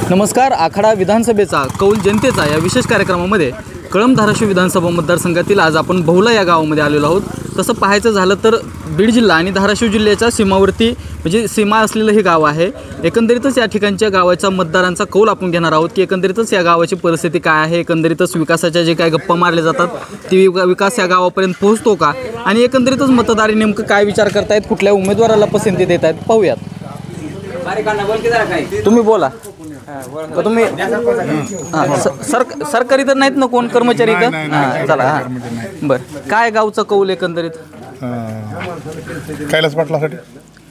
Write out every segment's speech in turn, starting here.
नमस्कार. आखाडा विधानसभेचा कौल जनतेचा या विशेष कार्यक्रमामध्ये कळंब धाराशिव विधानसभा मतदारसंघातील आज आपण बहुला या गावामध्ये आलेलो आहोत. तसं पाहायचं झालं तर बीड जिल्हा आणि धाराशिव जिल्ह्याच्या सीमावर्ती म्हणजे सीमा असलेलं हे गाव आहे. एकंदरीतच या ठिकाणच्या गावाच्या मतदारांचा कौल आपण घेणार आहोत की एकंदरीतच या गावाची परिस्थिती काय आहे, एकंदरीतच विकासाच्या जे काय गप्पा मारले जातात ती विकास या गावापर्यंत पोहोचतो का आणि एकंदरीतच मतदार नेमकं काय विचार करतायत, कुठल्या उमेदवाराला पसंती देत आहेत पाहूयात. तुम्ही बोला. तुम्ही सरकारी तर नाहीत ना कोण कर्मचारी तर चला. बरं, काय गावचं कौल एकंदरीत कैलास पाटलासाठी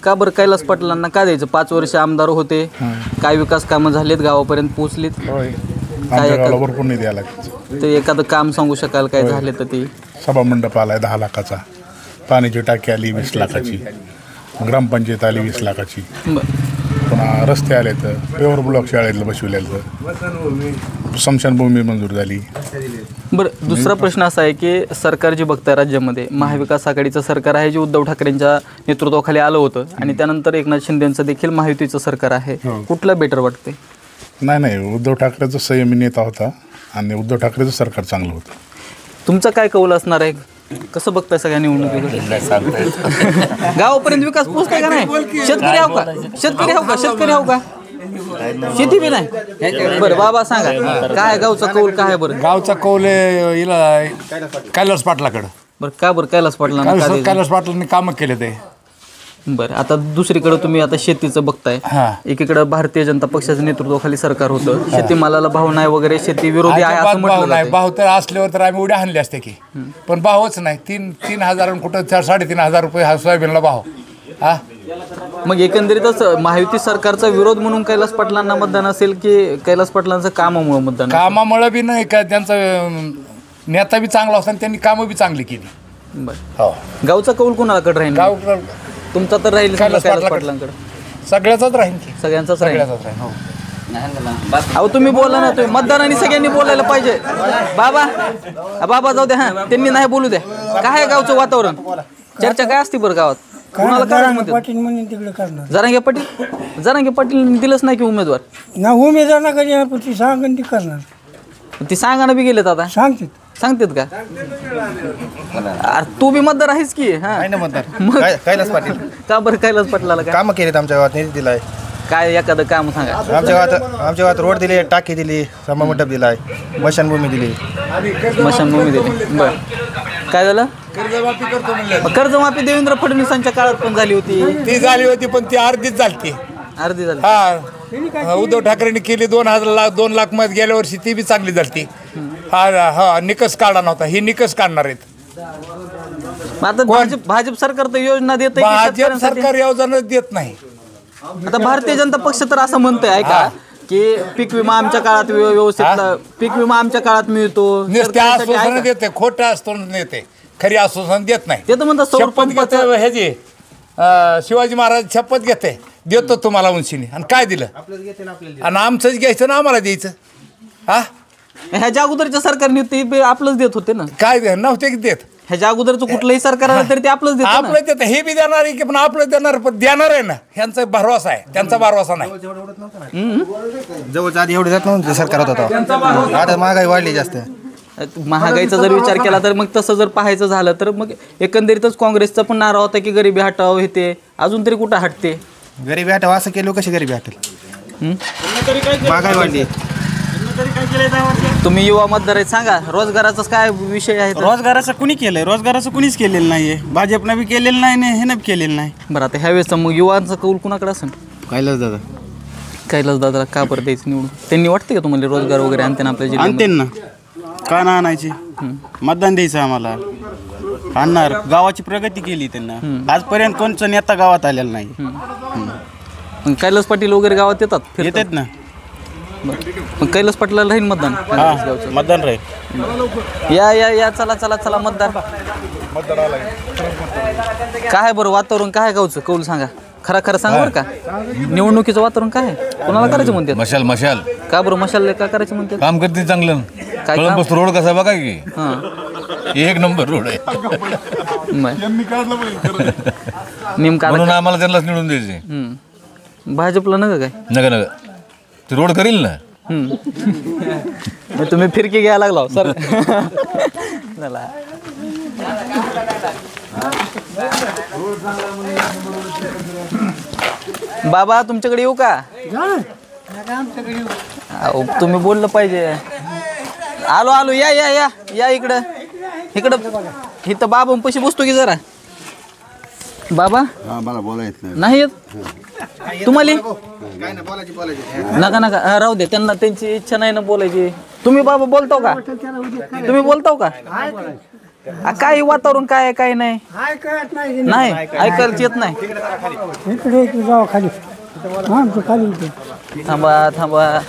का बरं? कैलास पाटलांना का द्यायचं? 5 वर्ष आमदार होते, काय विकास कामं झालेत, गावापर्यंत पोहोचलीत? काय भरपूर नाही द्यायला ते एखादं काम सांगू शकाल काय झाले तर? ते सभा मंडप आलाय 10 लाखाचा, पाण्याची टाकी आली 20 लाखाची, ग्रामपंचायत आली 20 लाखाची, पुन्हा रस्ते आले तर पेवर ब्लॉक शाळेतलं बसविलेलं, स्मशानभूमी मंजूर झाली. बरं, दुसरा प्रश्न असा आहे की सरकार जे बघताय राज्यामध्ये महाविकास आघाडीचं सरकार आहे जे उद्धव ठाकरेंच्या नेतृत्वाखाली आलं होतं आणि त्यानंतर एकनाथ शिंदेंचं देखील महायुतीचं सरकार आहे. कुठलं बेटर वाटते? नाही, उद्धव ठाकरेचा संयमी नेता होता आणि उद्धव ठाकरेचं सरकार चांगलं होतं. तुमचा काय कौल असणार आहे? कसं बघताय सगळ्या निवडणुकीकडे? गावापर्यंत विकास पोहोचताय का नाही? शेतकरी आहो का? शेतकरी आहो का? शेती बी नाही. बरं बाबा सांगा, काय गावचा कौल काय आहे? बरं, गावचा कौल हिला कैलास पाटलाकडं. बरं, का बरं कैलास पाटलांना? कैलास पाटलांनी कामं केले ते. बरं, आता दुसरीकडे तुम्ही आता शेतीचं बघताय. एकीकडं भारतीय जनता पक्षाच्या नेतृत्वाखाली सरकार होतं, शेतीमालाला भाव नाही वगैरे, शेती विरोधी आहे असं म्हटलं नाही. भाव तर असल्यावर तर आम्ही उड्या हाणले असते की, पण भावच नाही. 3,000 कुठं 3,500 रुपये हा सोयाबीनला भाव. मग एकंदरीतच महायुती सरकारचा विरोध म्हणून कैलास पाटलांना मतदान असेल की कैलास पाटलांचं कामामुळे मतदान? कामामुळे बी नाही का, त्यांचा नेता बी चांगला असता आणि त्यांनी कामं बी चांगली केली. बरं, गावचा कौल कोणाकडे राहील? गाव तुमचा तर राहील कैलास पाटलांकडे. सगळ्याचाच राहील की, सगळ्यांचाच राहील. हो. अहो तुम्ही बोला ना, तुम्ही मतदारांनी सगळ्यांनी बोलायला पाहिजे. बाबा जाऊ द्या, त्यांनी नाही बोलू द्या. काय आहे गावचं वातावरण? चर्चा काय असते बरं गावात? कुणाला जरांगे पाटील दिलंच नाही की उमेदवार ना, उमेदवार ना कधी पण ती सांगून ती करणार. ती सांगाना बी गेलेत आता. सांगतेत का? तू बी मतदार आहेस की? कैलास पाटील. का बरं कैलास पाटलाला कामं केलेत आमच्या गावात, निधी दिलाय. काय एखादं काम सांगा. आमच्या गावात रोड दिले, टाकी दिली, समामंडप दिलाय, स्मशानभूमी दिली. बरं, काय झालं? कर्जमाफी देवेंद्र फडणवीसांच्या काळात पण झाली होती. ती झाली होती पण ती अर्धीच झाली. उद्धव ठाकरेंनी केली 2 लाख मध्ये. गेल्या वर्षी ती बी चांगली झाली. निकष काढा नव्हता, ही निकष काढणार आहेत. आता भाजप सरकार तर योजना देत, भाजप सरकार योजना देत नाही. आता भारतीय जनता पक्ष तर असं म्हणतोय ऐका की पीक विमा आमच्या काळात व्यवस्थित, पीक विमा आमच्या काळात मिळतो. आश्वासन देते, खोटं आश्वासन देते, खरी आश्वासन देत नाही. ते तर म्हणतात शपथ हे जे शिवाजी महाराज शपथ घेते, देतो तुम्हाला उंशीने, आणि काय दिलं? आणि आमचंच घ्यायचं ना आम्हाला द्यायचं. ह्याच्या अगोदरच्या सरकारने ते आपलंच देत होते ना. काय नव्हते की देत? ह्याच्या अगोदरचं कुठलंही सरकार आलं तरी ते आपलंच देत. आपलं देत, हे बी देणार आहे की, पण आपलं देणार, पण देणार आहे ना. ह्यांचा भरवसा आहे, त्यांचा भरवसा नाही. जवळच आधी एवढं जात नव्हतं सरकार होता, आता महागाई वाढली जास्त. महागाईचा जर विचार केला तर मग तसं जर पाहायचं झालं तर मग एकंदरीतच काँग्रेसचा पण नारा होता की गरिबी हटाव, हे ते अजून तरी कुठं हटते? गरिबी हटाव असं केलं, कशी गरिबी हटेल? महागाई वाढली. तुम्ही युवा मतदार आहेत, सांगा रोजगाराचा काय विषय आहे? रोजगाराचं कुणी केलंय? रोजगाराचं कुणीच केलेलं नाहीये. भाजपनं बी केलेलं नाही, हे न केलेलं नाही. बरं, आता ह्यावेळेस मग युवांचा कौल कुणाकडे असेल? कैलास दादाला का बरं द्यायचं निवडून? त्यांनी वाटते का तुम्हाला रोजगार वगैरे आणते ना आपल्या जिल्ह्यात? आणते ना, का ना आणायची? मतदान द्यायचं आम्हाला, आणणार. गावाची प्रगती केली त्यांना. आजपर्यंत कोणचा नेता गावात आलेला नाही. कैलास पाटील वगैरे गावात येतात ना. मग कैलास पाटलाला राहील मतदान? मतदान राहील. या चला मतदान. काय बरं वातावरण काय गावचं? कौल सांगा, खरं सांगा बरं का. निवडणुकीचं वातावरण काय आहे? कोणाला करायचं म्हणते? मशाल. का बरं मशाल का करायचं म्हणते? काम करते चांगलं. काय रोड कसा बघा की, 1 नंबर रोड आहे. नेमका म्हणून आम्हाला त्यांनाच निवडून द्यायचे. भाजपला नका काय? नका ते रोड करील ना. मग तुम्ही फिरकी घ्यायला लागला सर. चला बाबा तुमच्याकडे येऊ का? अहो, तुम्ही बोललं पाहिजे. आलो आलो या या या या इकडं इथं बाबा पैसे बसतो की जरा. बाबा मला बोलायचं नाही येत तुम्हाला? नका नका राहू दे, त्यांना त्यांची इच्छा नाही ना बोलायची. तुम्ही बाबा बोलतो का? तुम्ही बोलतो का? काय वातावरण काय काय नाही नाही ऐकायला येत नाही. थांबा थांबा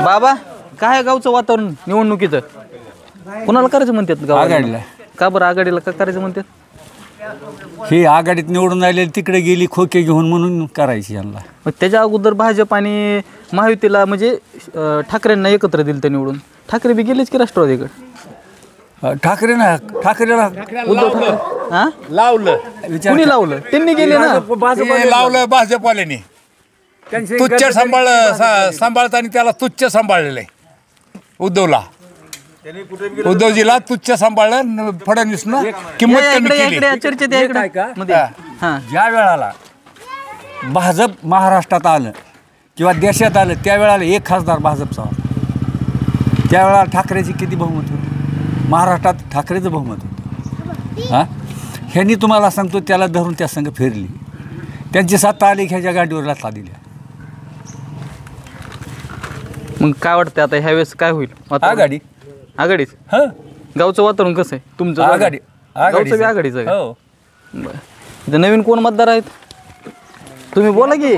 बाबा काय गावचं वातावरण निवडणुकीचं कोणाला करायचं म्हणतात आघाडीला. का बरं आघाडीला का करायचं म्हणतात? ही आघाडीत निवडून आलेली तिकडे गेली खोके घेऊन म्हणून करायची यांना. मग त्याच्या अगोदर भाजप आणि महायुतीला म्हणजे ठाकरेंना एकत्र दिलं तर निवडून. ठाकरे बी गेलेच की राष्ट्रवादीकडे. ठाकरेला उद्धव ठाकरे हा लावलं कुणी लावलं? त्यांनी गेले ना. ते लावलं भाजपवाल्यांनी. तुच्छ सांभाळताना त्याला तुच्छ सांभाळलेलं आहे उद्धवला. उद्धवजीला तुच्छ सांभाळलं फडणवीसनं किंमत कमी केली. चर्चेत या इकडे मध्ये. हा ज्या वेळाला भाजप महाराष्ट्रात आलं किंवा देशात आलं त्यावेळेला एक खासदार भाजपचा होता. त्यावेळेला ठाकरेची किती बहुमत होतं? महाराष्ट्रात ठाकरेचं बहुमत होतं. हां ह्यांनी तुम्हाला सांगतो त्याला धरून त्या संघ फिरली. त्यांची सत्ता आली ह्याच्या गाडीवर लाथा दिल्या. मग काय वाटतं आता ह्यावेळेस काय होईल? आघाडी आघाडीच. हां गावचं वातावरण कसं आहे तुमचं? आघाडी गावचं बी आघाडीचं आहे. हो. बरं. इथं नवीन कोण मतदार आहेत? तुम्ही बोला की.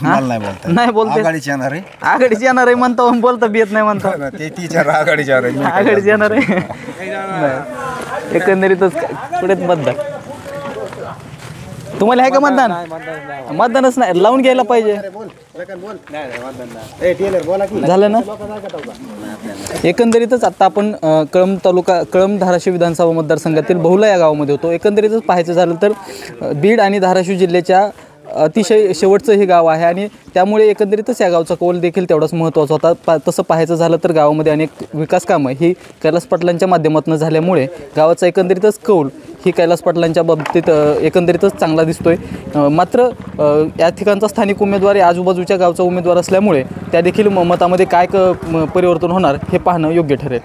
नाही बोलता नाही बोलते. आघाडीचे येणार आहे आघाडीची येणार आहे म्हणता बोलता बी येत नाही म्हणता. ते टीचर आघाडीचे येणार आहे. आघाडीची येणार आहे. बरं. एकंदरीतच पुढेच मतदान. तुम्हाला आहे का मतदान? मतदानच नाही लावून घ्यायला पाहिजे. झालं ना. एकंदरीतच आता आपण कळंब धाराशिव विधानसभा मतदारसंघातील बहुला या गावामध्ये होतो. एकंदरीतच पाहायचं झालं तर बीड आणि धाराशिव जिल्ह्याच्या अतिशय शेवटचं हे गाव आहे आणि त्यामुळे एकंदरीतच या गावचा कौल देखील तेवढाच महत्त्वाचा होता. तसं पाहायचं झालं तर गावामध्ये अनेक विकास कामं ही कैलास पाटलांच्या माध्यमातून झाल्यामुळे गावाचा एकंदरीतच कौल ही कैलास पाटलांच्या बाबतीत एकंदरीतच चांगला दिसतोय. मात्र या ठिकाणचा स्थानिक उमेदवार आजूबाजूच्या गावचा उमेदवार असल्यामुळे त्या देखील मतामध्ये काय परिवर्तन होणार हे पाहणं योग्य ठरेल.